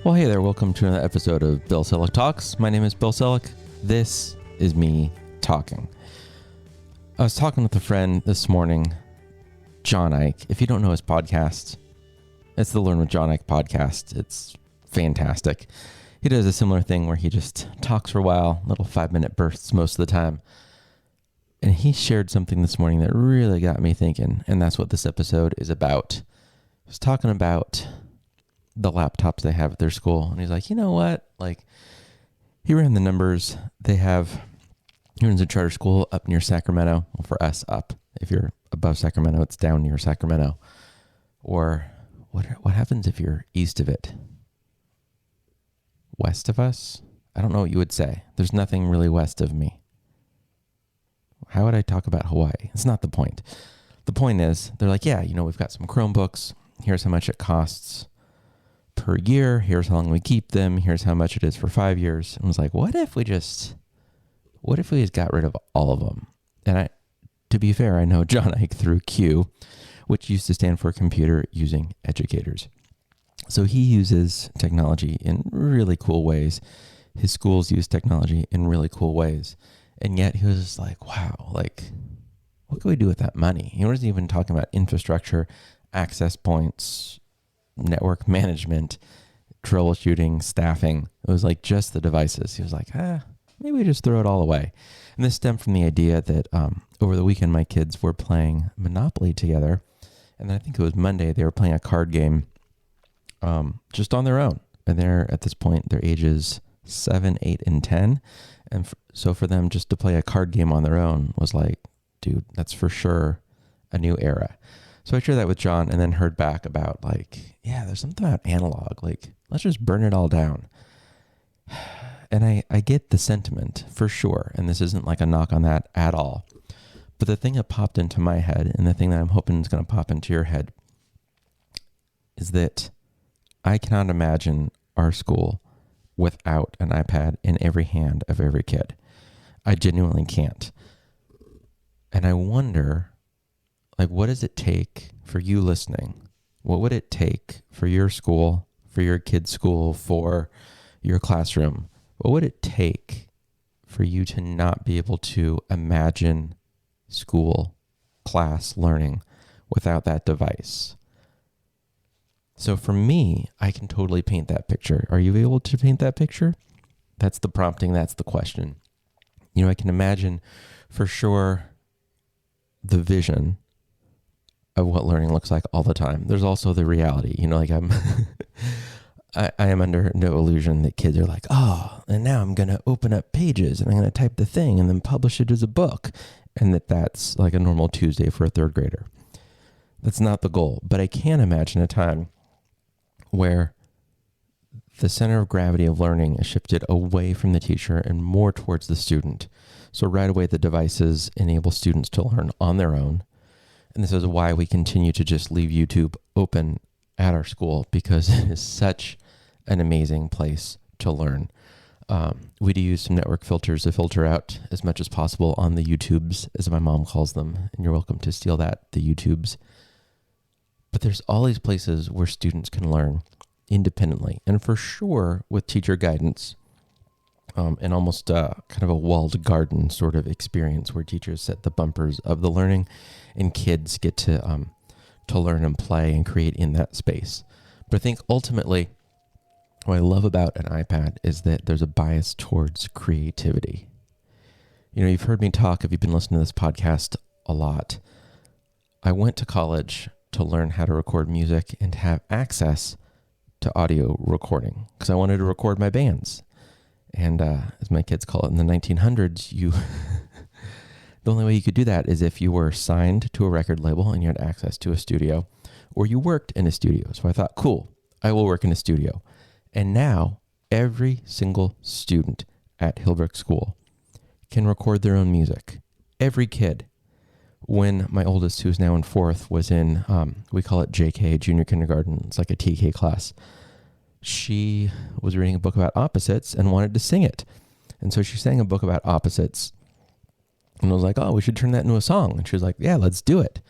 Well, hey there. Welcome to another episode of Bill Selak Talks. My name is Bill Selak. This is me talking. I was talking with a friend this morning, John Ike. If you don't know his podcast, it's the Learn with John Ike podcast. It's fantastic. He does a similar thing where he just talks for a while, little 5-minute bursts most of the time. And he shared something this morning that really got me thinking, and that's what this episode is about. He was talking about the laptops they have at their school. And he's like, you know what? Like, he ran the numbers. He runs a charter school up near Sacramento. Well, for us, up. If you're above Sacramento, it's down near Sacramento. Or what happens if you're east of it? West of us? I don't know what you would say. There's nothing really west of me. How would I talk about Hawaii? It's not the point. The point is, they're like, yeah, we've got some Chromebooks. Here's how much it costs per year. Here's how long we keep them. Here's how much it is for 5 years. And I was like, what if we just got rid of all of them? And to be fair, I know John Ike through Q, which used to stand for Computer Using Educators. So he uses technology in really cool ways. His schools use technology in really cool ways. And yet he was just like, wow, like, what can we do with that money? He wasn't even talking about infrastructure, access points, network management, troubleshooting, staffing. It was like just the devices. He was like, maybe we just throw it all away. And this stemmed from the idea that over the weekend, my kids were playing Monopoly together. And then I think it was Monday, they were playing a card game just on their own. And they're, at this point, their ages 7, 8, and 10. And so for them just to play a card game on their own was like, dude, that's for sure a new era. So I shared that with John and then heard back about like, yeah, there's something about analog. Like, let's just burn it all down. And I get the sentiment for sure. And this isn't like a knock on that at all. But the thing that popped into my head and the thing that I'm hoping is going to pop into your head is that I cannot imagine our school without an iPad in every hand of every kid. I genuinely can't. And I wonder, like, what does it take for you listening? What would it take for your school, for your kid's school, for your classroom? What would it take for you to not be able to imagine school, class, learning without that device? So for me, I can totally paint that picture. Are you able to paint that picture? That's the prompting. That's the question. I can imagine for sure the vision of what learning looks like all the time. There's also the reality, like I am under no illusion that kids are like, oh, and now I'm going to open up Pages and I'm going to type the thing and then publish it as a book. And that's like a normal Tuesday for a third grader. That's not the goal. But I can imagine a time where the center of gravity of learning is shifted away from the teacher and more towards the student. So right away, the devices enable students to learn on their own. And this is why we continue to just leave YouTube open at our school, because it is such an amazing place to learn. We do use some network filters to filter out as much as possible on the YouTubes, as my mom calls them. And you're welcome to steal that, the YouTubes. But there's all these places where students can learn independently, and for sure with teacher guidance, and almost kind of a walled garden sort of experience where teachers set the bumpers of the learning, and kids get to learn and play and create in that space. But I think ultimately, what I love about an iPad is that there's a bias towards creativity. You've heard me talk, if you've been listening to this podcast a lot, I went to college to learn how to record music and have access to audio recording because I wanted to record my bands. And as my kids call it in the 1900s, the only way you could do that is if you were signed to a record label and you had access to a studio, or you worked in a studio. So I thought, cool, I will work in a studio. And now every single student at Hillbrook School can record their own music. Every kid. When my oldest, who's now in 4th, was in, we call it JK, junior kindergarten. It's like a TK class. She was reading a book about opposites and wanted to sing it. And so she sang a book about opposites. And I was like, oh, we should turn that into a song. And she was like, yeah, let's do it.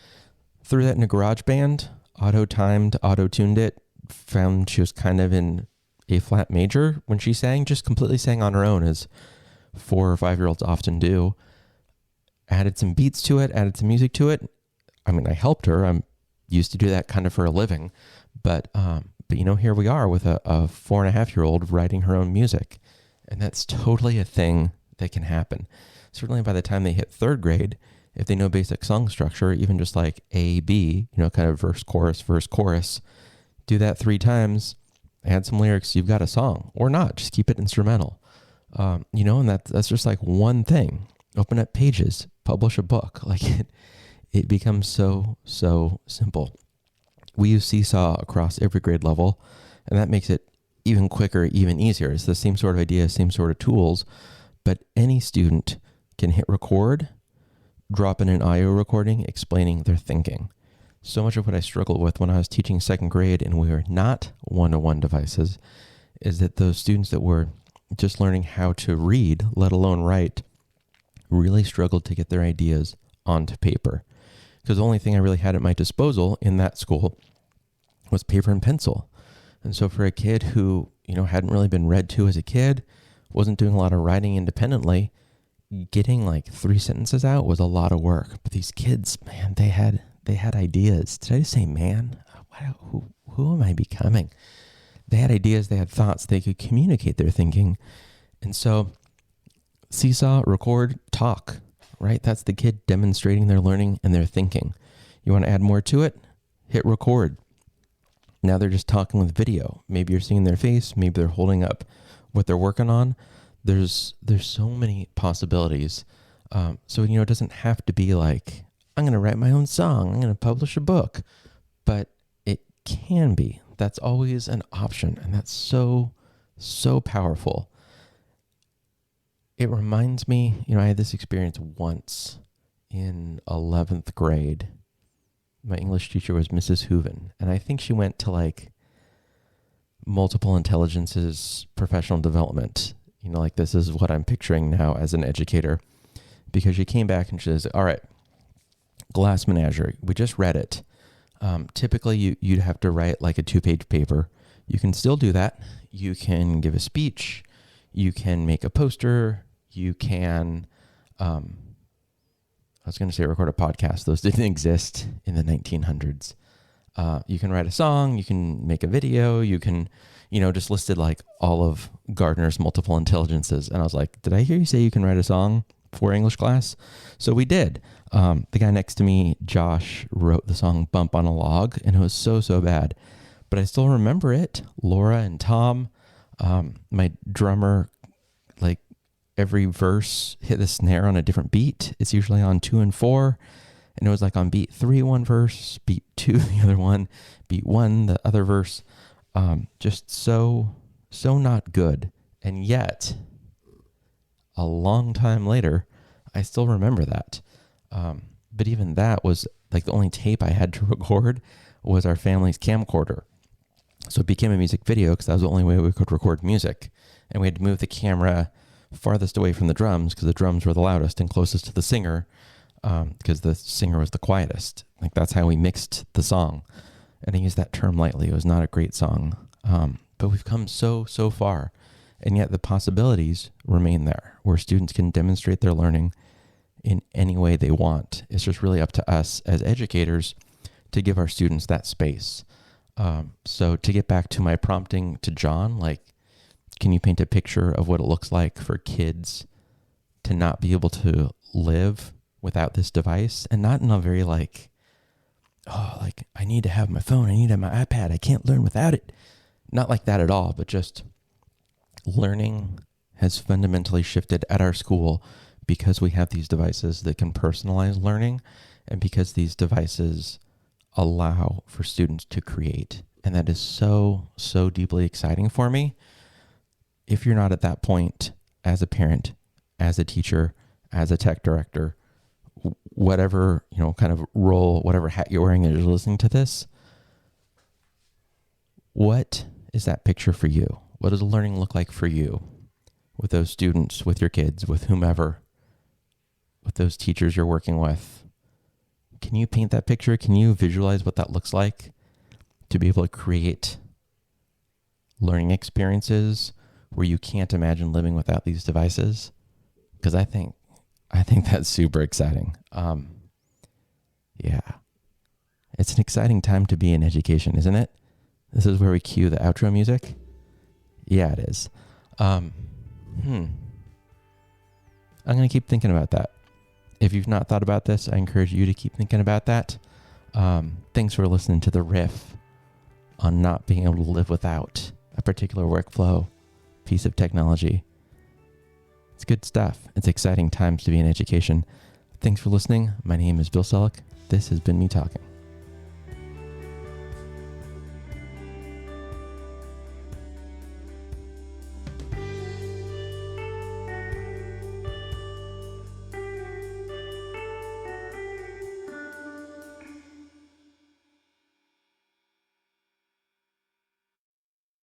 Threw that in a GarageBand, auto-timed, auto-tuned it, found she was kind of in A flat major when she sang, just completely sang on her own, as 4 or 5-year-olds often do. Added some beats to it, added some music to it. I mean, I helped her. I'm used to do that kind of for a living. But here we are with a 4.5-year-old writing her own music. And that's totally a thing that can happen. Certainly by the time they hit 3rd grade, if they know basic song structure, even just like A, B, kind of verse, chorus, do that 3 times, add some lyrics, you've got a song. Or not, just keep it instrumental. And that's just like one thing. Open up Pages, publish a book. Like it becomes so simple. We use Seesaw across every grade level, and that makes it even quicker, even easier. It's the same sort of idea, same sort of tools, but any student can hit record, drop in an audio recording explaining their thinking. So much of what I struggled with when I was teaching 2nd grade and we were not one-to-one devices is that those students that were just learning how to read, let alone write, really struggled to get their ideas onto paper. Because the only thing I really had at my disposal in that school was paper and pencil. And so for a kid who, hadn't really been read to as a kid, wasn't doing a lot of writing independently, getting like 3 sentences out was a lot of work. But these kids, man, they had ideas. Did I just say man? Who am I becoming? They had ideas, they had thoughts, they could communicate their thinking. And so Seesaw, record, talk, right? That's the kid demonstrating their learning and their thinking. You want to add more to it? Hit record. Now they're just talking with video. Maybe you're seeing their face. Maybe they're holding up what they're working on. There's so many possibilities. So it doesn't have to be like, I'm going to write my own song. I'm going to publish a book. But it can be. That's always an option. And that's so powerful. It reminds me, I had this experience once in 11th grade. My English teacher was Mrs. Hooven, and I think she went to like multiple intelligences professional development. Like this is what I'm picturing now as an educator, because she came back and she says, all right, Glass Menagerie, we just read it. Typically you'd have to write like a 2-page paper. You can still do that. You can give a speech. You can make a poster. You can, I was going to say record a podcast. Those didn't exist in the 1900s. You can write a song. You can make a video. You can, just listed like all of Gardner's multiple intelligences. And I was like, did I hear you say you can write a song for English class? So we did. The guy next to me, Josh, wrote the song Bump on a Log, and it was so bad. But I still remember it. Laura and Tom, my drummer, like every verse hit the snare on a different beat. It's usually on 2 and 4. And it was like on beat 3, one verse, beat 2, the other one, beat 1, the other verse. Just so not good. And yet, a long time later, I still remember that. But even that was like the only tape I had to record was our family's camcorder. So it became a music video because that was the only way we could record music. And we had to move the camera farthest away from the drums because the drums were the loudest and closest to the singer because the singer was the quietest. Like that's how we mixed the song. And I use that term lightly. It was not a great song. But we've come so far. And yet the possibilities remain there where students can demonstrate their learning in any way they want. It's just really up to us as educators to give our students that space. So to get back to my prompting to John, like, can you paint a picture of what it looks like for kids to not be able to live without this device? And not in a very like, I need to have my phone, I need to have my iPad, I can't learn without it. Not like that at all, but just learning has fundamentally shifted at our school because we have these devices that can personalize learning and because these devices allow for students to create. And that is so deeply exciting for me. If you're not at that point as a parent, as a teacher, as a tech director, whatever, kind of role, whatever hat you're wearing as you're listening to this, what is that picture for you? What does learning look like for you with those students, with your kids, with whomever, with those teachers you're working with? Can you paint that picture? Can you visualize what that looks like to be able to create learning experiences where you can't imagine living without these devices? Because I think that's super exciting. Yeah. It's an exciting time to be in education, isn't it? This is where we cue the outro music. Yeah, it is. I'm going to keep thinking about that. If you've not thought about this, I encourage you to keep thinking about that. Thanks for listening to the riff on not being able to live without a particular workflow piece of technology. It's good stuff. It's exciting times to be in education. Thanks for listening. My name is Bill Selak. This has been me talking.